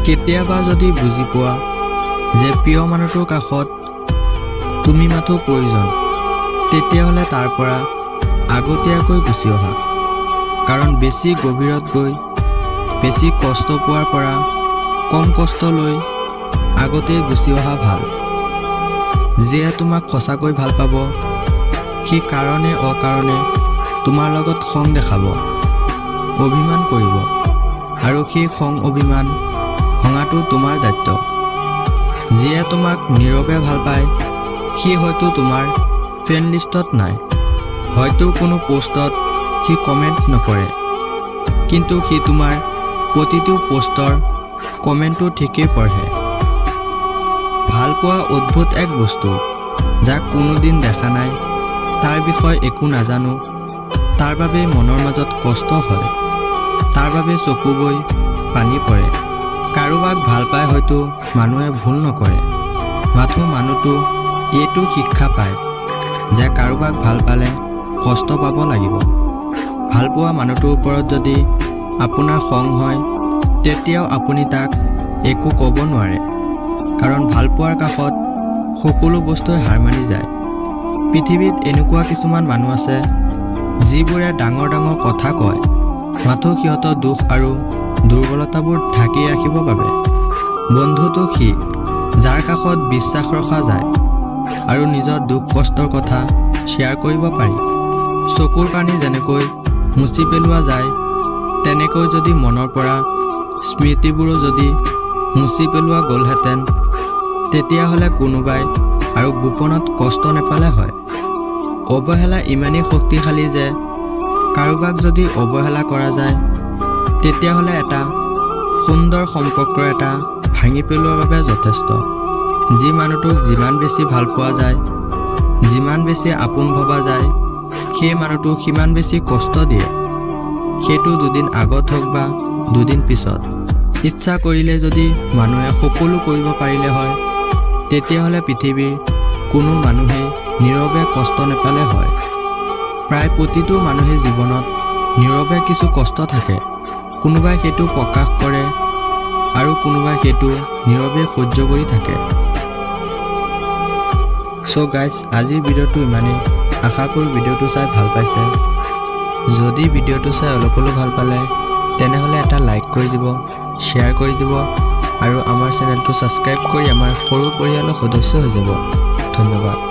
কেতিয়াবা যদি বুজি পোৱা যে প্ৰিয় মানুহটোৰ কাষত তুমি মাথো প্ৰয়োজন, তেতিয়াহ'লে তাৰ পৰা আগতীয়াকৈ গুচি অহা। কাৰণ বেছি গভীৰত গৈ বেছি কষ্ট পোৱাৰ পৰা কম কষ্ট লৈ আগতেই গুচি অহা ভাল। যিয়ে তোমাক সঁচাকৈ ভাল পাব, সি কাৰণে অকাৰণে তোমাৰ লগত খং দেখাব, অভিমান কৰিব, আৰু সেই খং অভিমান ভঙাটো তোমাৰ দায়িত্ব। যিয়ে তোমাক নীৰৱে ভাল পায়, সি হয়তো তোমাৰ ফ্ৰেণ্ড লিষ্টত নাই, হয়তো কোনো পোষ্টত সি কমেণ্ট নকৰে, কিন্তু সি তোমাৰ প্ৰতিটো পোষ্টৰ কমেণ্টটো ঠিকেই পঢ়ে। ভাল পোৱা অদ্ভুত এক বস্তু, যাক কোনোদিন দেখা নাই, তাৰ বিষয়ে একো নাজানো, তাৰ বাবে মনৰ মাজত কষ্ট হয়, তাৰ বাবে চকু বৈ পানী পৰে। কাৰোবাক ভাল পাই হয়তো মানুহে ভুল নকৰে, মাথো মানুহটো এইটো শিক্ষা পায় যে কাৰোবাক ভাল পালে কষ্ট পাব লাগিব। ভাল পোৱা মানুহটোৰ ওপৰত যদি আপোনাৰ খং হয়, তেতিয়াও আপুনি তাক একো ক'ব নোৱাৰে, কাৰণ ভাল পোৱাৰ কাষত সকলো বস্তুৱে হাৰ মানি যায়। পৃথিৱীত এনেকুৱা কিছুমান মানুহ আছে যিবোৰে ডাঙৰ ডাঙৰ কথা কয়, মাথো সিহঁতৰ দুখ আৰু দুৰ্বলতাবোৰ ঢাকি ৰাখিবৰ বাবে। বন্ধুটো সি যাৰ কাষত বিশ্বাস ৰখা যায় আৰু নিজৰ দুখ কষ্টৰ কথা শ্বেয়াৰ কৰিব পাৰি। চকুৰ পানী যেনেকৈ মুচি পেলোৱা যায়, তেনেকৈ যদি মনৰ পৰা স্মৃতিবোৰো যদি মুচি পেলোৱা গ'লহেঁতেন, তেতিয়াহ'লে কোনোবাই আৰু গোপনত কষ্ট নেপালে হয়। অৱহেলা ইমানেই শক্তিশালী যে কাৰোবাক যদি অৱহেলা কৰা যায়, তেতিয়াহ'লে এটা সুন্দৰ সম্পৰ্ক এটা ভাঙি পেলোৱাৰ বাবে যথেষ্ট। যি মানুহটোক যিমান বেছি ভাল পোৱা যায়, যিমান বেছি আপোন ভবা যায়, সেই মানুহটোক সিমান বেছি কষ্ট দিয়ে। সেইটো দুদিন আগত হওক বা দুদিন পিছত। ইচ্ছা কৰিলে যদি মানুহে সকলো কৰিব পাৰিলে হয়, তেতিয়াহ'লে পৃথিৱীৰ কোনো মানুহেই নীৰৱে কষ্ট নেপালে হয়। প্ৰায় প্ৰতিটো মানুহে জীৱনত নীৰৱে কিছু কষ্ট থাকে। কোনোবাই সেইটো প্ৰকাশ কৰে আৰু কোনোবাই সেইটো নীৰৱে সহ্য কৰি থাকে। চ' গাইজ, আজিৰ ভিডিঅ'টো ইমানেই। আশা কৰোঁ ভিডিঅ'টো চাই ভাল পাইছে। যদি ভিডিঅ'টো চাই অলপ হ'লেও ভাল পালে, তেনেহ'লে এটা লাইক কৰি দিব, শ্বেয়াৰ কৰি দিব, আৰু আমাৰ চেনেলটো ছাবস্ক্ৰাইব কৰি আমাৰ সৰু পৰিয়ালৰ সদস্য হৈ যাব। ধন্যবাদ।